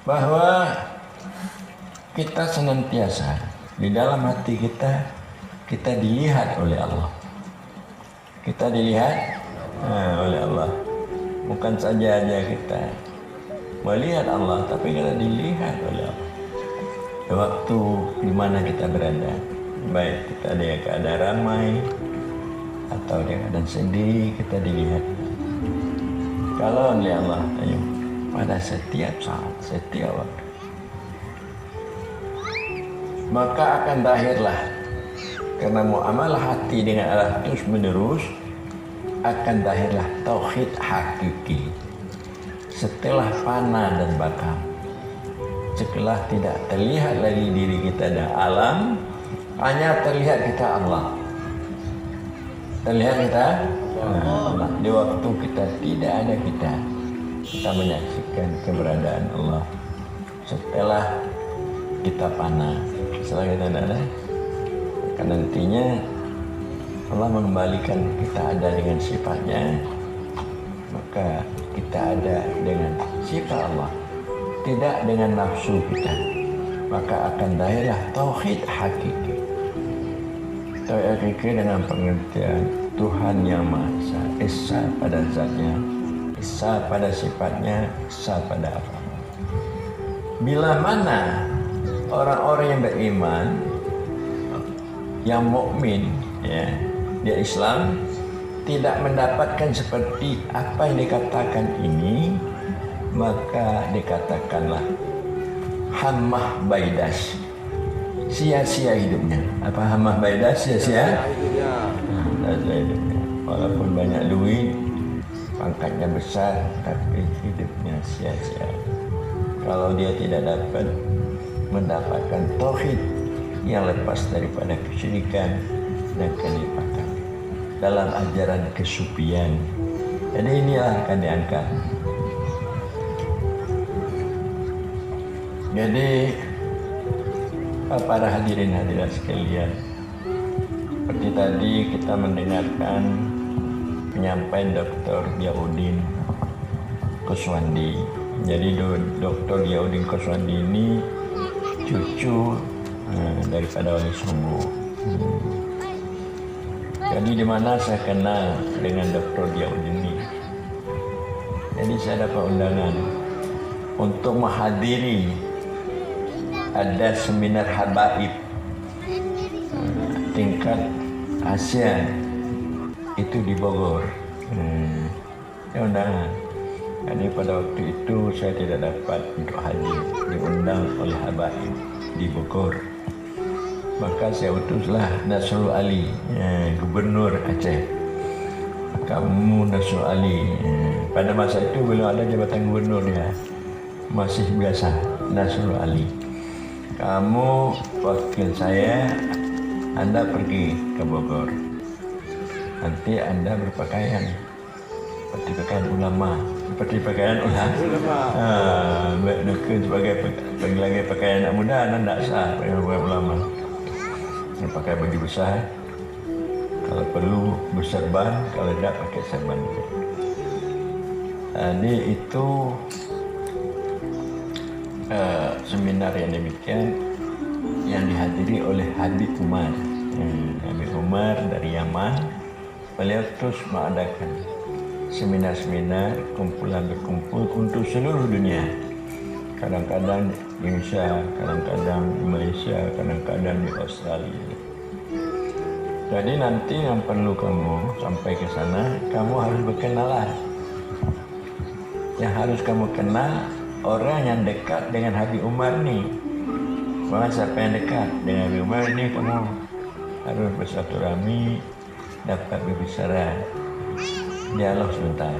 bahwa kita senantiasa di dalam hati kita dilihat oleh Allah. Kita dilihat oleh Allah. Bukan saja kita melihat Allah, tapi kita dilihat oleh Allah. Waktu di mana kita berada, baik kita di keadaan ramai atau di keadaan sendiri, kita dilihat. Kalau oleh Allah, pada setiap saat, setiap waktu, maka akan lahirlah, karena muamalah hati dengan Allah terus menerus, akan lahirlah tauhid hakiki. Setelah fana dan baka, setelah tidak terlihat lagi diri kita dan alam, hanya terlihat kita Allah. Terlihat kita Allah. Di waktu kita tidak ada kita menyaksikan keberadaan Allah. Setelah kita fana, setelah kita tidak ada, maka nantinya Allah mengembalikan kita ada dengan sifatnya, maka kita ada dengan sifat Allah, tidak dengan nafsu kita, maka akan lahirlah tauhid hakiki. Tauhid hakiki dengan pengertian Tuhan yang Maha Esa, Esa pada zatnya, Esa pada sifatnya, Esa pada apa. Bila mana orang-orang yang beriman, yang mukmin, dia Islam, tidak mendapatkan seperti apa yang dikatakan ini, maka dikatakanlah hammah baidas, sia-sia hidupnya. Apa hammah baidas? Sia-sia hidupnya. Walaupun banyak duit, pangkatnya besar, tapi hidupnya sia-sia. Kalau dia tidak dapat mendapatkan tauhid yang lepas daripada kesyirikan dan kenifaqan dalam ajaran kesufian. Jadi inilah akan diangkat. Jadi para hadirin hadirat sekalian, seperti tadi kita mendengarkan penyampaian Dr. Diyaudin Kuswandi. Jadi Dr. Diyaudin Kuswandi ini cucu daripada Wali Songo. Jadi di mana saya kenal dengan Dr. Diyaudin ini. Jadi saya dapat undangan untuk menghadiri ada seminar habaib tingkat Asia itu di Bogor. Undangan. Jadi pada waktu itu saya tidak dapat untuk hadir, diundang oleh habaib di Bogor. Maka saya utuslah Nasrul Ali, Gubernur Aceh. Kamu Nasrul Ali, pada masa itu belum ada jabatan gubernur ya, masih biasa Nasrul Ali. Kamu wakil saya, Anda pergi ke Bogor. Nanti Anda berpakaian seperti pakaian ulama, seperti pakaian ulama. Sebagai pakaian anak muda, Anda tidak sah pakaian ulama. Pakai baju besar, kalau perlu berserban, kalau tidak pakai serban. Jadi itu seminar yang demikian yang dihadiri oleh Habib Umar. Habib Umar dari Yaman. Beliau terus mengadakan seminar-seminar, kumpulan berkumpul untuk seluruh dunia. Kadang-kadang di Indonesia, kadang-kadang di Malaysia, kadang-kadang di Australia. Jadi nanti yang perlu kamu sampai ke sana, kamu harus berkenalan. Yang harus kamu kenal orang yang dekat dengan Habib Umar ni. Bukan siapa yang dekat dengan Habib Umar ni, kamu harus bersilaturahmi, dapat berbicara, dialog sebentar.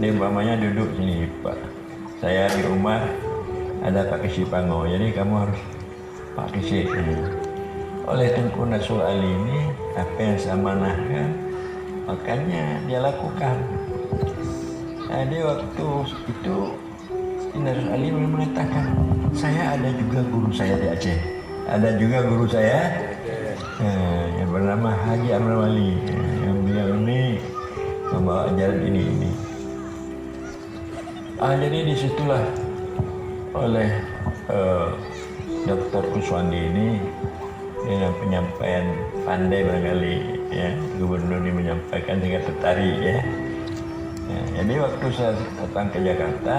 Dia umpamanya duduk sini, Pak. Saya di rumah ada Pak Kisi Pango, jadi kamu harus Pak Kisi. Oleh Tengku Nasrul Ali ini, apa yang saya manahkan, makanya dia lakukan. Jadi waktu itu Nasrul Ali mengatakan, saya ada juga guru saya di Aceh, ada juga guru saya yang bernama Haji Amr Wali, yang beliau ini membawa ajaran ini. Jadi disitulah oleh Dr. Kuswandi ini dengan penyampaian pandai barangkali ya, gubernur ini menyampaikan sehingga tertarik ya. Jadi waktu saya datang ke Jakarta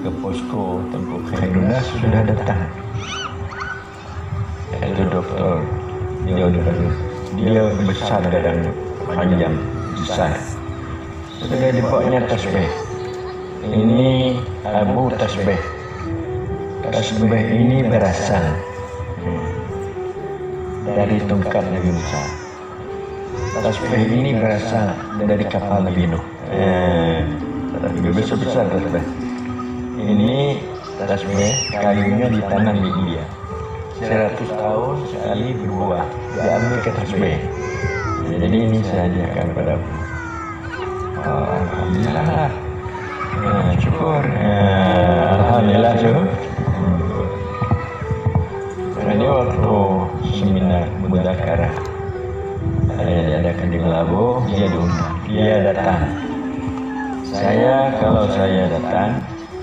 ke posko Tengku Khairunnas sudah datang, yaitu dokter dia besar dan panjang besar, sudah dibawanya tasbih. Ini Abu Tasbih. Tasbih ini berasal dari tongkat Nabi Musa. Tasbih ini berasal dari kapal Nabi Nuh. Tasbih besar-besar tasbih. Ini tasbih kayunya ditanam di India. 100 tahun sekali berbuah, diambil ke tasbih. Jadi ini saya hadiahkan padamu. Alhamdulillah. Syukur. Alhamdulillah syukur. Jadi waktu seminar Mudzakarah diadakan di Gelabo, dia diundang, dia datang. Kalau saya datang,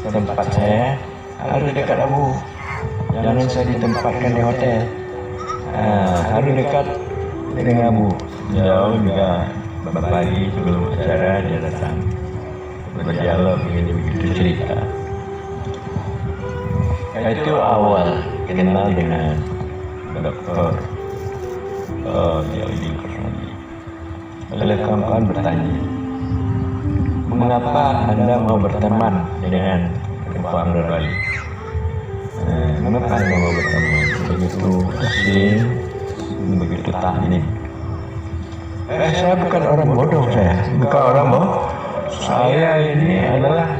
tempat saya harus dekat Abu. Jangan saya ditempatkan di hotel. Harus dekat dengan Abu. Jauh juga pagi sebelum acara dia datang. Berdialog begitu cerita. Itu awal kenal dengan Dokter Jalil Kuswandi. Oleh kawan-kawan bertanya, mengapa Anda mau berteman dengan Pak Amr Wali? Mengapa Anda mau berteman? Begitu asing, begitu tahnik. Saya bukan orang bodoh, bukan orang bodoh. Saya ini adalah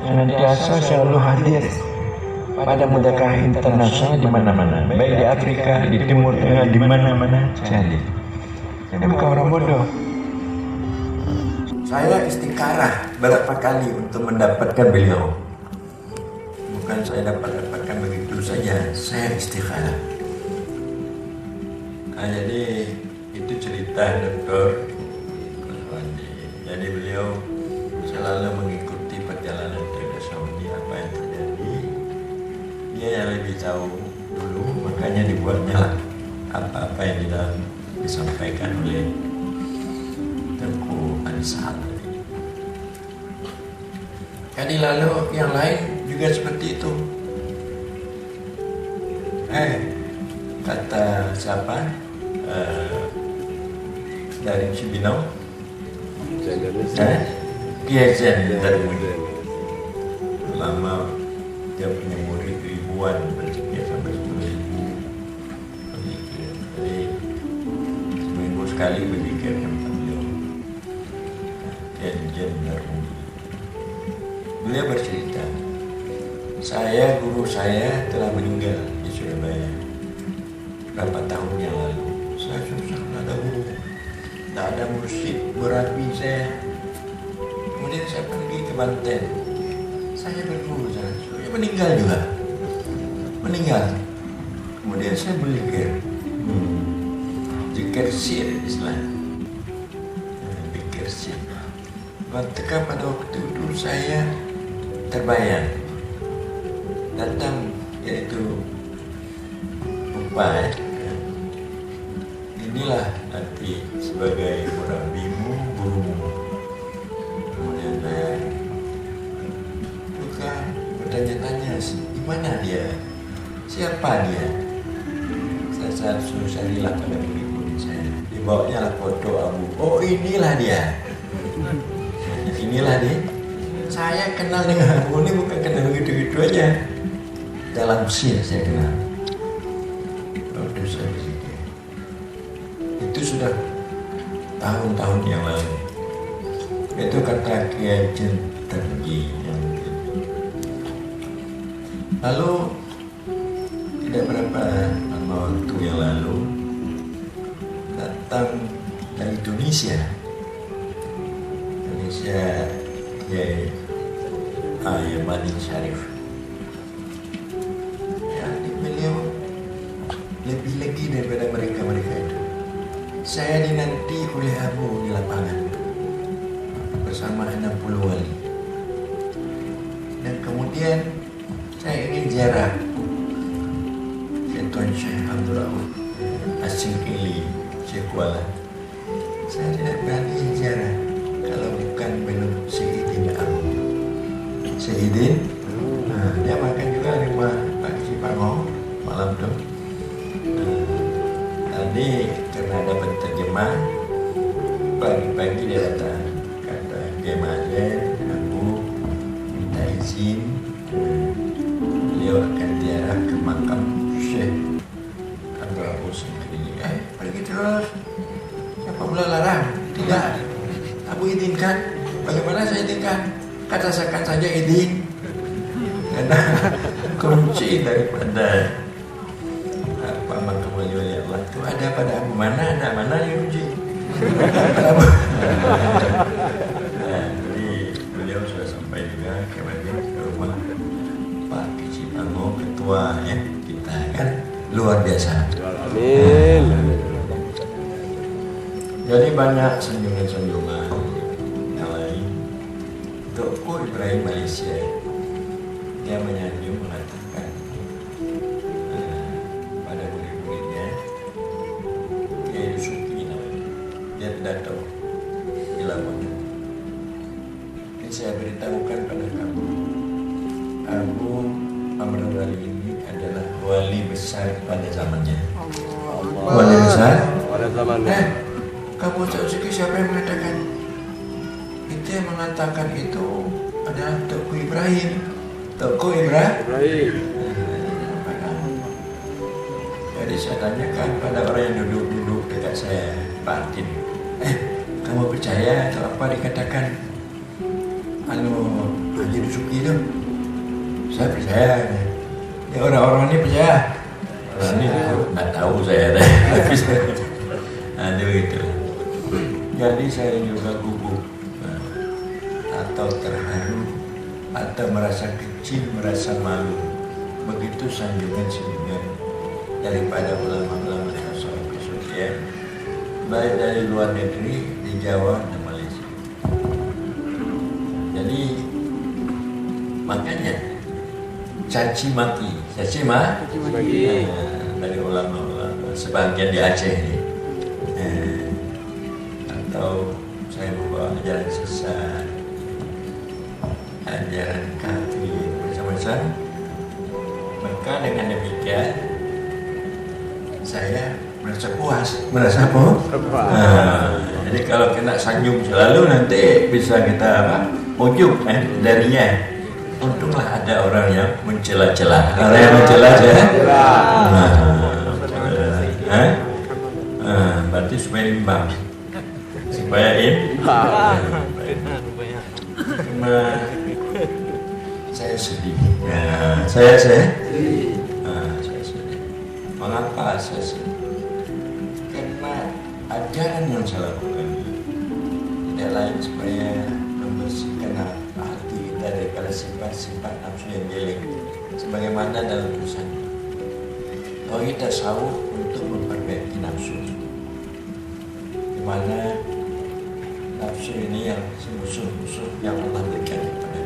senantiasa selalu hadir pada Mudzakarah internasional di mana-mana, baik di Afrika, di Timur Tengah, di mana-mana saya hadir. Saya bukan orang bodoh. Saya istikharah berapa kali untuk mendapatkan beliau. Bukan saya dapatkan begitu saja, saya istikharah. Jadi itu cerita Dr. Kuswandi. Jadi beliau selalu mengikuti perjalanan Dr. Saudi, apa yang terjadi. Dia yang lebih tahu dulu, makanya dibuatnya lah apa-apa yang disampaikan oleh Tengku Ansar. Jadi lalu yang lain juga seperti itu. Kata siapa? Dari Cibinong, Kiai Darmudi. Lama dia punya murid ribuan, bersekian sampai 10.000. Jadi seminggu sekali berzikir tentang beliau. Kiai Darmudi. Beliau bercerita, guru saya telah meninggal di Surabaya berapa tahun yang lalu. Saya susah, tidak ada guru, tidak ada mursyid, berapi saya. Kemudian saya pergi ke Banten, saya berguru, saya meninggal juga. Kemudian saya berzikir, zikir sir Islam, zikir sir. Ketika pada waktu itu saya terbayang datang, yaitu Bapak, inilah nanti sebagai murabimu, gurumu. Kemudian saya buka bertanya-tanya, di mana dia? Siapa dia? Saya suruh carilah pada murid saya. Dibawanya lah foto Abu. Oh, inilah dia. Inilah dia. Saya kenal dengan Abu ini bukan kenal gitu-gitu aja. Dalam sir saya kenal. Waktu saya berzikir. Itu sudah tahun-tahun yang lalu. Itu kata Kiai Jenterji. Lalu tidak berapa lama waktu yang lalu datang dari Indonesia Kiai Yamadin Syarif. Ya, beliau lebih lagi daripada mereka itu. Saya dinanti oleh Abu di lapangan bersama 60 wali. Dan kemudian saya ingin ziarah ke Tuan Syekh Abdul Rauf As-Singkili, Syekh Kuala. Saya tidak berani ziarah kalau bukan belum Sayyidin Abu. Sayyidin, dia makan juga di rumah Pak Kisi Pango malam tu. Tadi karena ada penterjemah, pagi-pagi dia datang, kata Gemazen, Abu minta izin, beliau akan ziarah ke makam Syekh Abdul Rauf Singkili. Pergi terus. Siapa pula larang? Tidak. Abu izinkan. Bagaimana saya izinkan? Katakan saja izin. Karena kunci daripada apa makam wali Allah itu ada pada Abu. Mana yang kunci? Jadi beliau sudah sampai juga ke rumah Pak Kisi Pango, ketua ya kita kan luar biasa. Amin. Jadi banyak sanjungan-sanjungan yang lain. Toko Ibrahim Malaysia, dia menyanjung mengatakan pada murid-muridnya, dia Yusufi namanya, dia tidak tahu ilmunya. Ini saya beritahukan pada kamu, Abu Amr Wali ini adalah wali besar pada zamannya. Wali besar pada zamannya. Kamu tahu sikit siapa yang mengatakan? Itu yang mengatakan itu adalah Toko Ibrahim. Toko Ibrahim. Jadi saya tanyakan pada orang yang duduk-duduk dekat saya, Pak Atin. Kamu percaya atau apa dikatakan Haji Dusuki itu? Saya percaya. Ya orang-orang ini percaya. Orang ini nggak tahu saya. Tapi saya ada begitu. Jadi saya juga gugup atau terharu atau merasa kecil, merasa malu. Begitu sanjungan-sanjungan daripada ulama-ulama tasawuf ya, baik dari luar negeri, di Jawa dan Malaysia. Jadi makanya caci maki dari ulama-ulama sebagian di Aceh ini. Atau saya membawa ajaran sesat, ajaran kafir macam-macam. Maka dengan demikian saya merasa puas. Merasa apa? Jadi kalau kena sanjung selalu nanti bisa kita ujub darinya. Untunglah ada orang yang mencela-cela. Orang yang mencela-cela. Berarti supaya imbang. Supaya cuma saya sedih. Saya sedih. Mengapa saya sedih? Karena ajaran yang saya lakukan tidak lain supaya membersihkan hati kita daripada sifat-sifat nafsu yang jelek. Sebagaimana dalam tulisan tauhid tasawuf untuk memperbaiki nafsu. Di mana nafsu ini yang musuh-musuh yang Allah berikan kepada